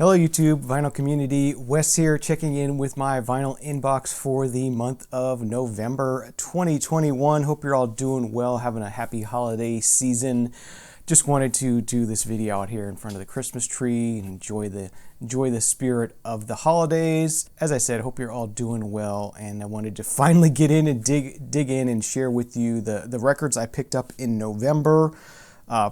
Hello YouTube, vinyl community. Wes here checking in with my vinyl inbox for the month of November 2021. Hope you're all doing well, having a happy holiday season. Just wanted to do this video out here in front of the Christmas tree and enjoy the spirit of the holidays. As I said, hope you're all doing well, and I wanted to finally get in and dig in and share with you the records I picked up in November.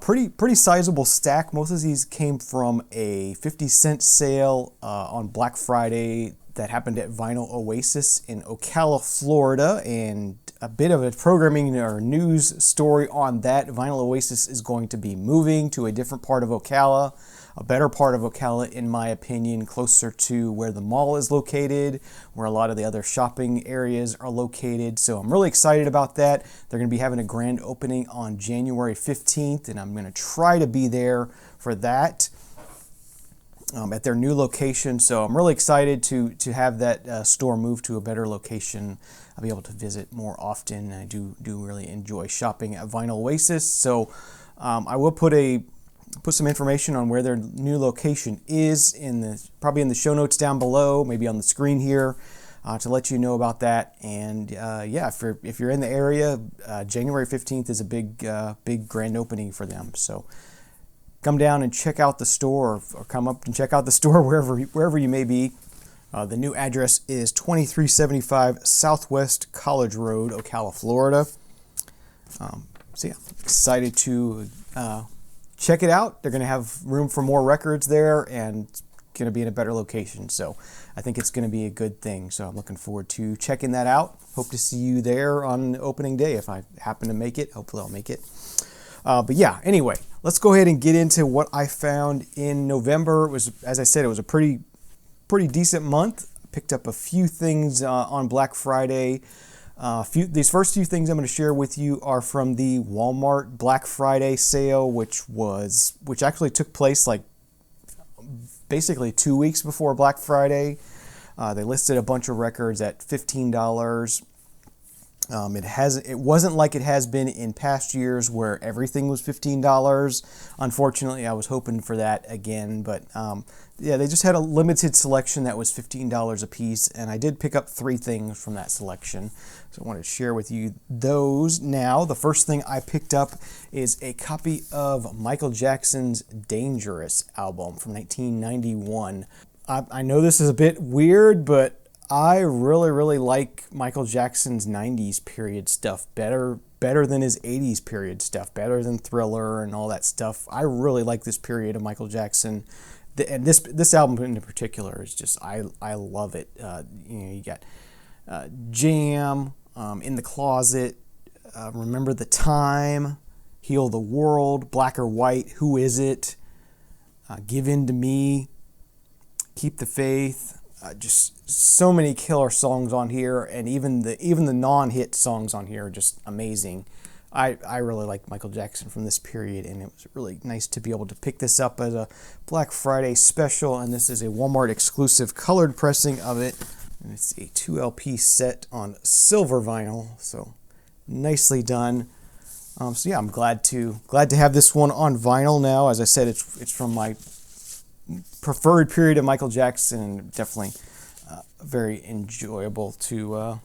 Pretty sizable stack. Most of these came from a 50-cent sale on Black Friday that happened at Vinyl Oasis in Ocala, Florida, and a bit of a programming or news story on that. Vinyl Oasis is going to be moving to a different part of Ocala, a better part of Ocala in my opinion, closer to where the mall is located, where a lot of the other shopping areas are located. So I'm really excited about that. They're going to be having a grand opening on January 15th, and I'm going to try to be there for that. At their new location, so I'm really excited to have that store move to a better location. I'll be able to visit more often. I do really enjoy shopping at Vinyl Oasis, so I will put some information on where their new location is probably in the show notes down below, maybe on the screen here, to let you know about that. And yeah, if you're in the area, January 15th is a big grand opening for them. So come down and check out the store, or come up and check out the store wherever you may be. The new address is 2375 Southwest College Road, Ocala, Florida. So yeah, excited to check it out. They're going to have room for more records there and going to be in a better location. So I think it's going to be a good thing. So I'm looking forward to checking that out. Hope to see you there on opening day if I happen to make it. Hopefully I'll make it. But yeah, anyway, let's go ahead and get into what I found in November. It was, as I said, it was a pretty decent month. I picked up a few things on Black Friday. These first few things I'm going to share with you are from the Walmart Black Friday sale, which actually took place like basically 2 weeks before Black Friday. They listed a bunch of records at $15. It wasn't like it has been in past years where everything was $15. Unfortunately, I was hoping for that again, but yeah, they just had a limited selection that was $15 a piece, and I did pick up 3 things from that selection. So I wanted to share with you those now. The first thing I picked up is a copy of Michael Jackson's Dangerous album from 1991. I know this is a bit weird, but I really like Michael Jackson's 90s period stuff better than his 80s period stuff, better than Thriller and all that stuff. I really like this period of Michael Jackson. And this album in particular is just, I love it. You got Jam, In the Closet, Remember the Time, Heal the World, Black or White, Who Is It, Give In to Me, Keep the Faith. Just so many killer songs on here, and even the non-hit songs on here are just amazing. I really like Michael Jackson from this period, and it was really nice to be able to pick this up as a Black Friday special, and this is a Walmart exclusive colored pressing of it, and it's a 2 LP set on silver vinyl, so nicely done. So yeah, I'm glad to have this one on vinyl now. As I said, it's from my preferred period of Michael Jackson, and definitely very enjoyable to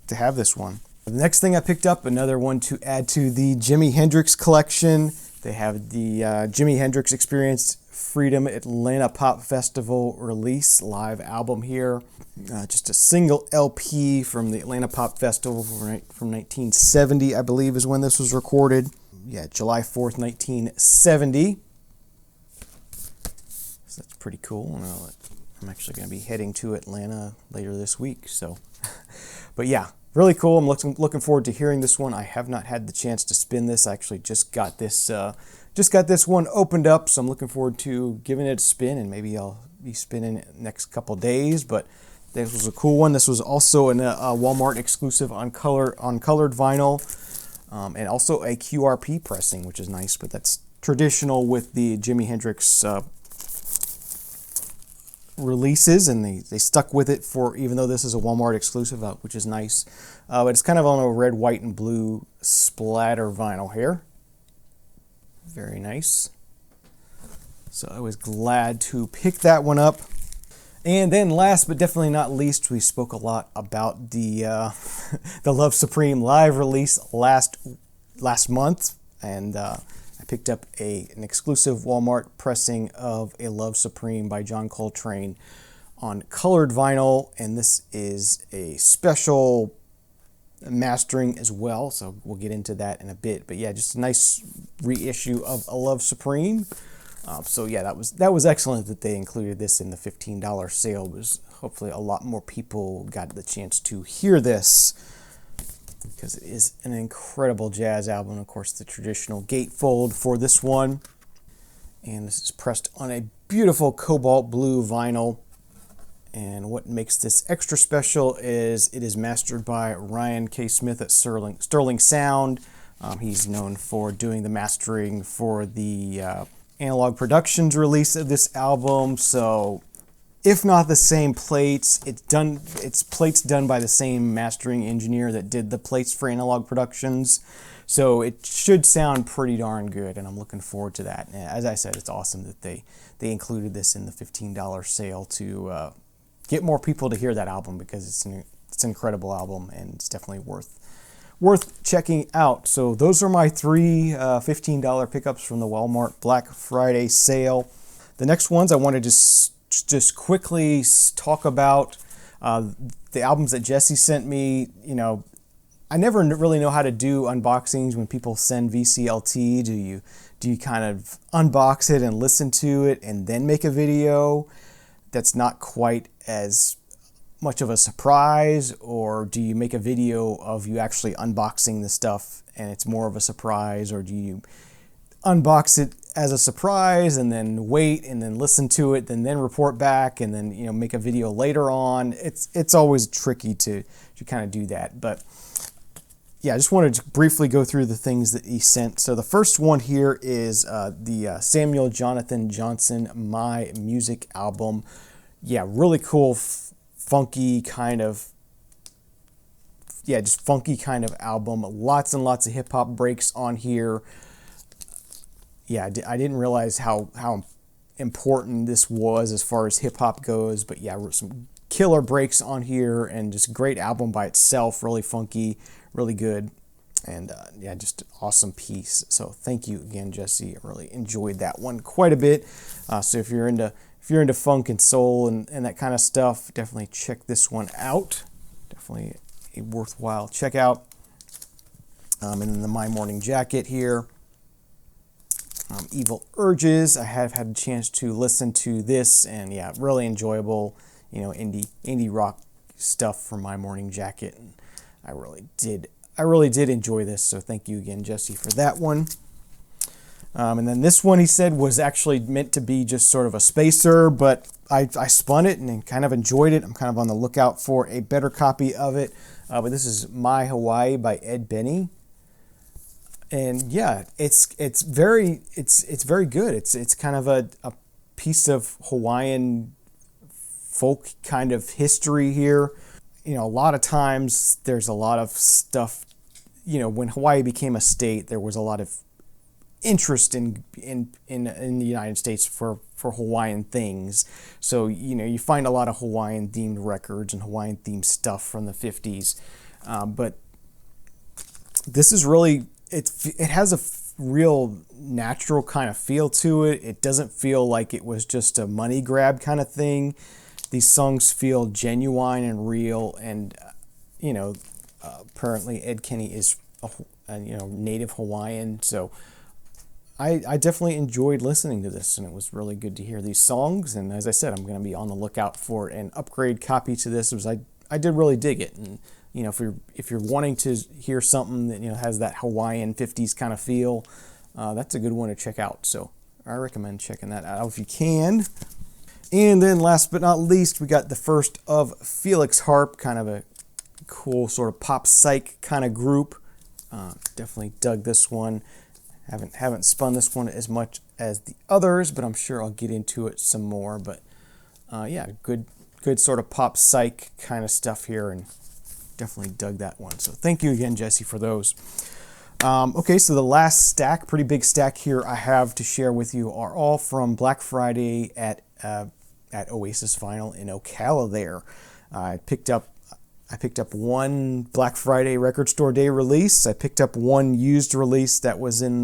have this one. The next thing I picked up, another one to add to the Jimi Hendrix collection. They have the Jimi Hendrix Experience Freedom Atlanta Pop Festival release live album here. Just a single LP from the Atlanta Pop Festival from 1970, I believe is when this was recorded. Yeah, July 4th, 1970. So that's pretty cool. I'm actually going to be heading to Atlanta later this week. So, but yeah, really cool. I'm looking forward to hearing this one. I have not had the chance to spin this. I actually just got this one opened up, so I'm looking forward to giving it a spin, and maybe I'll be spinning it next couple days. But this was a cool one. This was also a Walmart exclusive on colored vinyl, and also a QRP pressing, which is nice. But that's traditional with the Jimi Hendrix releases, and they stuck with it for, even though this is a Walmart exclusive, which is nice. But it's kind of on a red, white, and blue splatter vinyl here. Very nice. So I was glad to pick that one up. And then last but definitely not least, we spoke a lot about the the Love Supreme live release last month. And I picked up an exclusive Walmart pressing of A Love Supreme by John Coltrane on colored vinyl. And this is a special mastering as well, so we'll get into that in a bit. But yeah, just a nice reissue of A Love Supreme. So yeah, that was excellent that they included this in the $15 sale. Was hopefully a lot more people got the chance to hear this, because it is an incredible jazz album. Of course, the traditional gatefold for this one, and this is pressed on a beautiful cobalt blue vinyl. And what makes this extra special is it is mastered by Ryan K. Smith at Sterling Sound. He's known for doing the mastering for the Analog Productions release of this album. So if not the same plates, it's plates done by the same mastering engineer that did the plates for Analog Productions. So it should sound pretty darn good, and I'm looking forward to that. And as I said, it's awesome that they included this in the $15 sale to get more people to hear that album, because it's an incredible album, and it's definitely worth checking out. So those are my three $15 pickups from the Walmart Black Friday sale. The next ones I wanted to just quickly talk about the albums that Jesse sent me. You know, I never really know how to do unboxings when people send VCLT. Do you kind of unbox it and listen to it and then make a video? That's not quite as much of a surprise, or do you make a video of you actually unboxing the stuff and it's more of a surprise, or do you unbox it as a surprise and then wait and then listen to it and then report back and then, you know, make a video later on? It's always tricky to kind of do that. But yeah, I just wanted to briefly go through the things that he sent. So the first one here is the Samuel Jonathan Johnson My Music album. Yeah, really cool, funky kind of, just funky kind of album. Lots and lots of hip hop breaks on here. Yeah, I didn't realize how important this was as far as hip hop goes, but yeah, some killer breaks on here, and just a great album by itself. Really funky, really good, and just an awesome piece. So thank you again, Jesse. I really enjoyed that one quite a bit. So if you're into funk and soul and that kind of stuff, definitely check this one out. Definitely a worthwhile check out. And then the My Morning Jacket here. Evil Urges. I have had a chance to listen to this, and yeah, really enjoyable, you know, indie rock stuff from My Morning Jacket. And I really did enjoy this. So thank you again, Jesse, for that one. And then this one, he said, was actually meant to be just sort of a spacer, but I spun it and kind of enjoyed it. I'm kind of on the lookout for a better copy of it. But this is My Hawaii by Ed Benny. And yeah, it's very good. It's kind of a piece of Hawaiian folk kind of history here. You know, a lot of times there's a lot of stuff, you know, when Hawaii became a state, there was a lot of interest in the United States for Hawaiian things. So, you know, you find a lot of Hawaiian themed records and Hawaiian themed stuff from the 50s. But this is really, it has a real natural kind of feel to it. It doesn't feel like it was just a money grab kind of thing. These songs feel genuine and real, and you know, apparently Ed Kenny is a native Hawaiian, so I definitely enjoyed listening to this, and it was really good to hear these songs. And as I said, I'm going to be on the lookout for an upgrade copy to this, because I did really dig it. And you know, if you're wanting to hear something that, you know, has that Hawaiian 50s kind of feel, that's a good one to check out. So I recommend checking that out if you can. And then last but not least, we got the first of Felix Harp, kind of a cool sort of pop psych kind of group. Definitely dug this one. Haven't spun this one as much as the others, but I'm sure I'll get into it some more. But yeah, good sort of pop psych kind of stuff here, and definitely dug that one. So thank you again, Jesse, for those. Okay, so the last stack, pretty big stack here I have to share with you are all from Black Friday at Oasis Vinyl in Ocala there. I picked up one Black Friday Record Store Day release. I picked up one used release that was in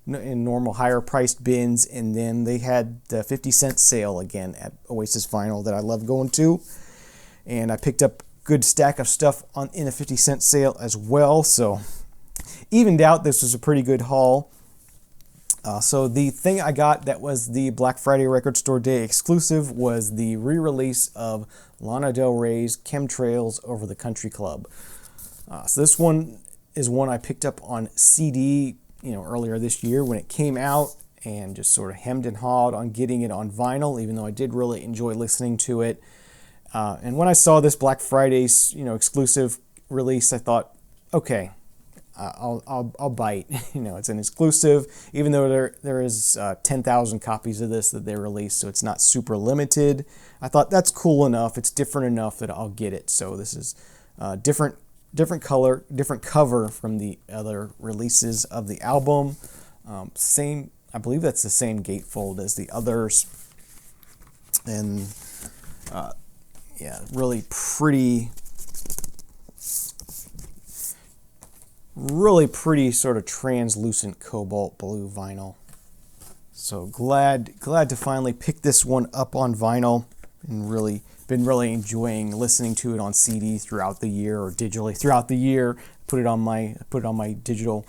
normal higher priced bins, and then they had the 50-cent sale again at Oasis Vinyl that I love going to. And I picked up a good stack of stuff in a 50-cent sale as well, so evened out. This was a pretty good haul. So the thing I got that was the Black Friday Record Store Day exclusive was the re-release of Lana Del Rey's Chemtrails Over the Country Club. So this one is one I picked up on CD, earlier this year when it came out, and just sort of hemmed and hawed on getting it on vinyl, even though I did really enjoy listening to it. And when I saw this Black Friday's, exclusive release, I thought, okay, I'll bite. It's an exclusive, even though there is 10,000 copies of this that they released, so it's not super limited. I thought that's cool enough. It's different enough that I'll get it. So this is different color, different cover from the other releases of the album. Same, I believe that's the same gatefold as the others, and yeah, really pretty sort of translucent cobalt blue vinyl. So glad to finally pick this one up on vinyl, and been really enjoying listening to it on CD throughout the year, or digitally throughout the year. Put it on my digital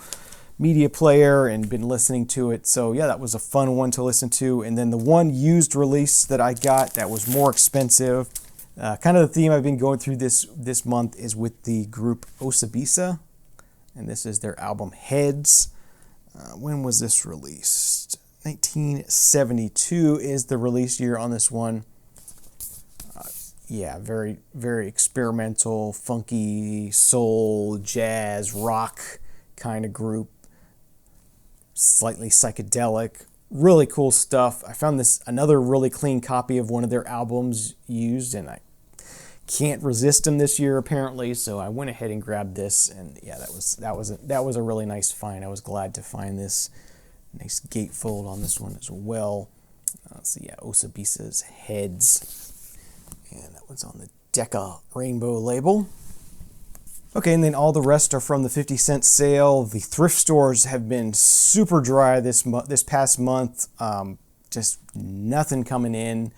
media player and been listening to it. So yeah, that was a fun one to listen to. And then the one used release that I got that was more expensive, kind of the theme I've been going through this month, is with the group Osabisa. And this is their album Heads. When was this released? 1972 is the release year on this one. Yeah, very, very experimental, funky, soul, jazz, rock kind of group. Slightly psychedelic. Really cool stuff. I found another really clean copy of one of their albums used, and I can't resist them this year apparently, so I went ahead and grabbed this, and yeah, that was a really nice find. I was glad to find this nice gatefold on this one as well. So yeah, Osabisa's Heads, and that one's on the Decca Rainbow label. Okay, and then all the rest are from the 50-cent sale. The thrift stores have been super dry this past month. Just nothing coming in.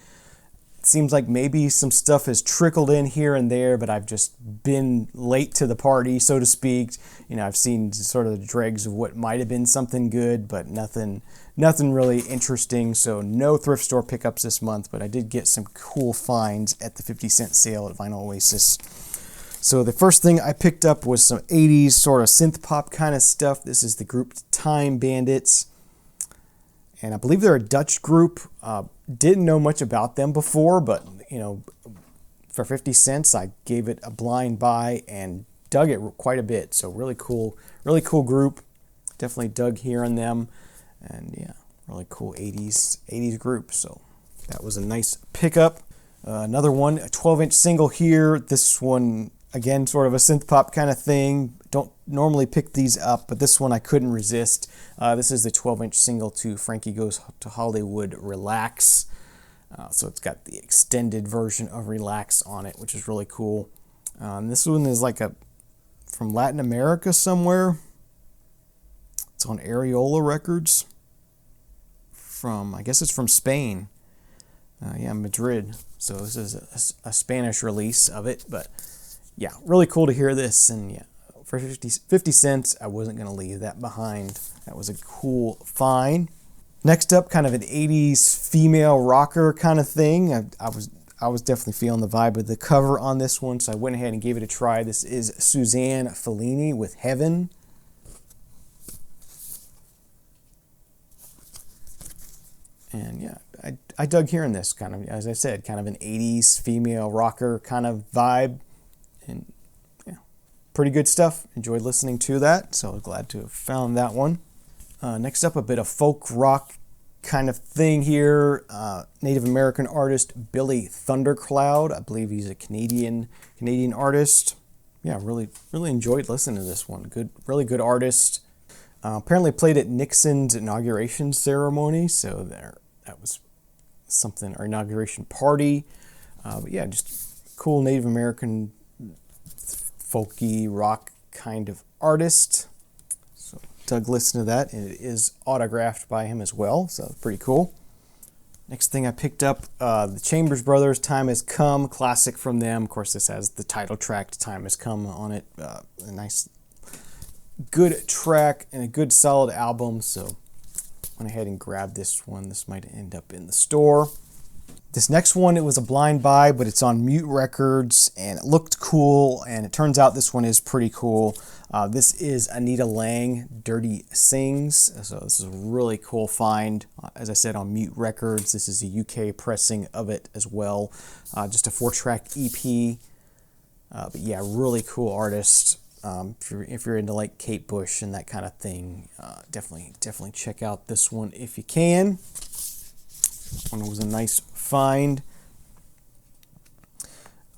Seems like maybe some stuff has trickled in here and there, but I've just been late to the party, so to speak. I've seen sort of the dregs of what might have been something good, but nothing really interesting. So no thrift store pickups this month, but I did get some cool finds at the 50-cent sale at Vinyl Oasis. So the first thing I picked up was some 80s sort of synth pop kind of stuff. This is the group Time Bandits, and I believe they're a Dutch group. Didn't know much about them before, but for 50 cents, I gave it a blind buy and dug it quite a bit. So really cool group. Definitely dug hearing them, and yeah, really cool 80s group. So that was a nice pickup. Another one, a 12-inch single here. This one, again, sort of a synth pop kind of thing. Don't normally pick these up, but this one I couldn't resist. This is the 12-inch single to Frankie Goes to Hollywood Relax. So it's got the extended version of Relax on it, which is really cool. And this one is from Latin America somewhere. It's on Areola Records. I guess it's from Spain. Yeah, Madrid. So this is a Spanish release of it, but yeah, really cool to hear this. And yeah, for 50 cents, I wasn't going to leave that behind. That was a cool find. Next up, kind of an 80s female rocker kind of thing. I was definitely feeling the vibe with the cover on this one, so I went ahead and gave it a try. This is Suzanne Fellini with Heaven. And yeah, I dug hearing this, kind of, as I said, kind of an 80s female rocker kind of vibe. And yeah, pretty good stuff. Enjoyed listening to that, so I was glad to have found that one. Next up, a bit of folk rock kind of thing here. Native American artist Billy Thundercloud. I believe he's a Canadian artist. Yeah, really enjoyed listening to this one. Really good artist. Apparently played at Nixon's inauguration ceremony, so that was something, or inauguration party. But yeah, just cool Native American folky rock kind of artist. So dug listened to that, and it is autographed by him as well, so pretty cool. Next thing I picked up, the Chambers Brothers, Time Has Come, classic from them. Of course, this has the title track, Time Has Come, on it. A nice, good track and a good solid album, so went ahead and grabbed this one. This might end up in the store. This next one, it was a blind buy, but it's on Mute Records, and it looked cool, and it turns out this one is pretty cool. This is Anita Lang, Dirty Sings. So this is a really cool find. As I said, on Mute Records. This is a UK pressing of it as well. Just a 4-track EP. But yeah, really cool artist. If you're into like Kate Bush and that kind of thing, definitely check out this one if you can. This one was a nice find.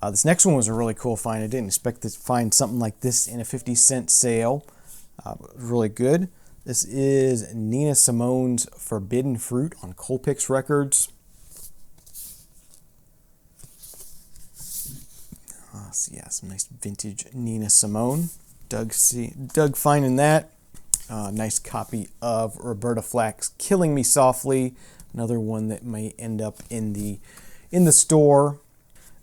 This next one was a really cool find. I didn't expect to find something like this in a 50-cent sale. Really good. This is Nina Simone's Forbidden Fruit on Colpix Records. So yeah, some nice vintage Nina Simone. Doug finding that. Nice copy of Roberta Flack's Killing Me Softly. Another one that may end up in the store.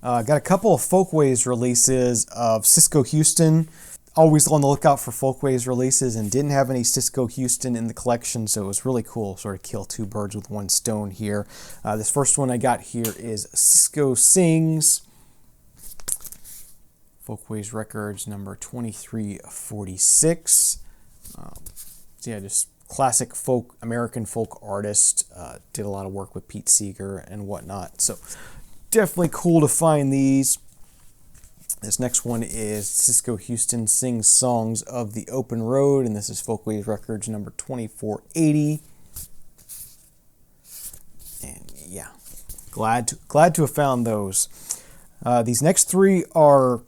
Got a couple of Folkways releases of Cisco Houston. Always on the lookout for Folkways releases, and didn't have any Cisco Houston in the collection, so it was really cool. Sort of kill two birds with one stone here. This first one I got here is Cisco Sings. Folkways Records number 2346. So yeah, just classic American folk artist. Did a lot of work with Pete Seeger and whatnot. So definitely cool to find these. This next one is Cisco Houston Sings Songs of the Open Road, and this is Folkways Records number 2480. And yeah, glad to have found those. These next three are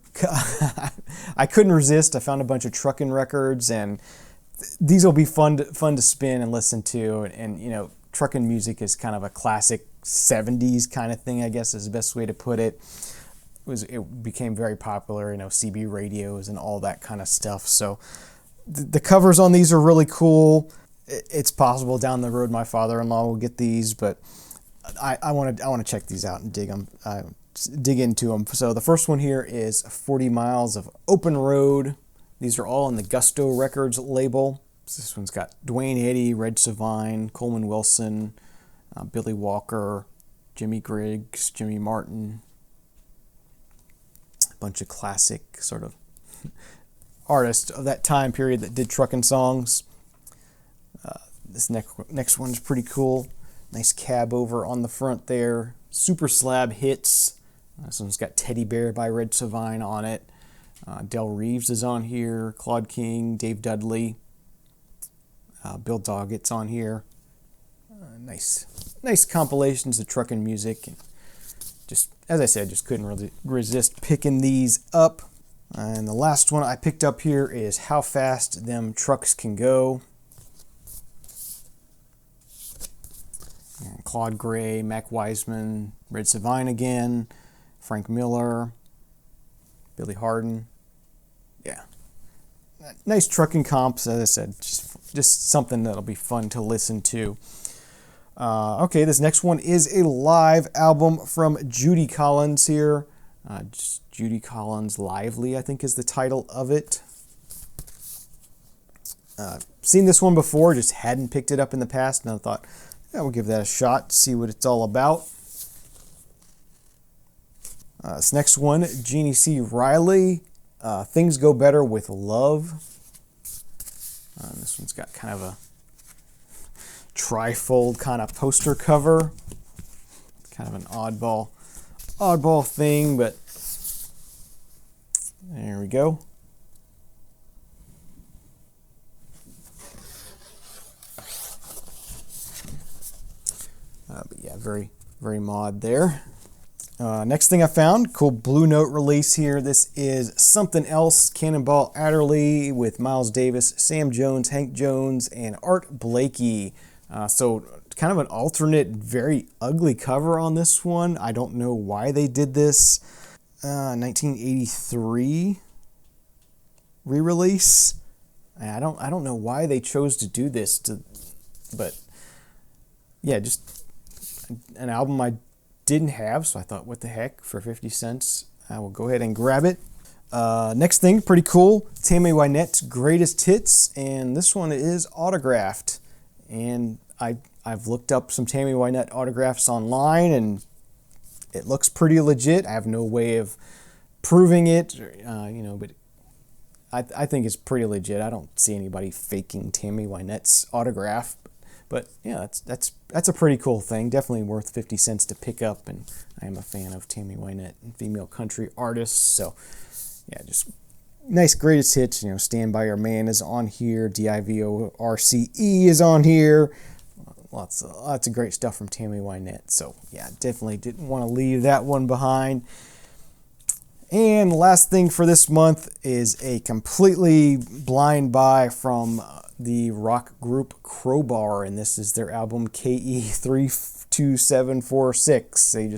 I couldn't resist. I found a bunch of trucking records, and these will be fun to spin and listen to. And you know, trucking music is kind of a classic 70s kind of thing, I guess is the best way to put it. It became very popular, you know, CB radios and all that kind of stuff. So the covers on these are really cool. It's possible down the road my father-in-law will get these, but I want to check these out and dig into them. So the first one here is 40 Miles of Open Road. These are all on the Gusto Records label. So this one's got Dwayne Eddy, Red Savine, Coleman Wilson, Billy Walker, Jimmy Griggs, Jimmy Martin. A bunch of classic sort of artists of that time period that did trucking songs. This next one's pretty cool. Nice cab over on the front there. Super Slab Hits. This one's got Teddy Bear by Red Savine on it. Del Reeves is on here. Claude King, Dave Dudley. Bill Doggett's on here. Nice compilations of trucking music. And just, as I said, just couldn't really resist picking these up. And the last one I picked up here is How Fast Them Trucks Can Go. And Claude Gray, Mac Wiseman, Red Savine again, Frank Miller, Billy Hardin. Yeah. Nice trucking comps, as I said, just something that'll be fun to listen to. Okay, this next one is a live album from Judy Collins here. Judy Collins Lively, I think is the title of it. Seen this one before, just hadn't picked it up in the past, and I thought, yeah, we'll give that a shot, see what it's all about. This next one, Genie C Riley, Things Go Better With Love. This one's got kind of a trifold kind of poster cover. Kind of an oddball thing, but there we go. But yeah, very mod there. Next thing I found, cool Blue Note release here. This is Something Else, Cannonball Adderley with Miles Davis, Sam Jones, Hank Jones, and Art Blakey. So kind of an alternate, very ugly cover on this one. I don't know why they did this. 1983 re-release. I don't know why they chose to do this, but yeah, just an album I didn't have, so I thought, what the heck, for 50 cents, I will go ahead and grab it. Next thing, pretty cool, Tammy Wynette's Greatest Hits, and this one is autographed. And I've looked up some Tammy Wynette autographs online, and it looks pretty legit. I have no way of proving it, but I think it's pretty legit. I don't see anybody faking Tammy Wynette's autograph. But yeah, that's a pretty cool thing. Definitely worth 50 cents to pick up. And I am a fan of Tammy Wynette, female country artists. So yeah, just nice greatest hits. Stand By Your Man is on here. DIVORCE is on here. Lots of great stuff from Tammy Wynette. So yeah, definitely didn't want to leave that one behind. And the last thing for this month is a completely blind buy from the rock group Crowbar, and this is their album KE32746. They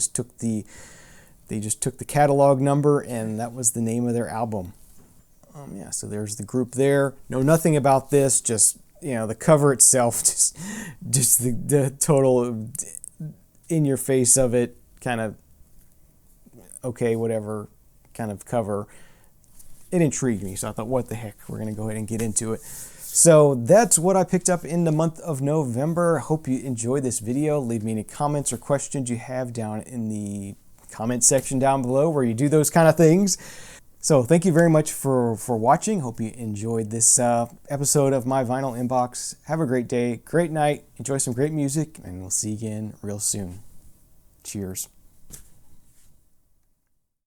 just took the catalog number, and that was the name of their album. So there's the group there. Know nothing about this, just the cover itself, just the total in your face of it, kind of okay, whatever kind of cover. It intrigued me, so I thought, what the heck, we're gonna go ahead and get into it. So that's what I picked up in the month of November. Hope you enjoyed this video. Leave me any comments or questions you have down in the comment section down below where you do those kind of things. So thank you very much for watching. Hope you enjoyed this episode of my Vinyl Inbox. Have a great day, great night, enjoy some great music, and we'll see you again real soon. Cheers.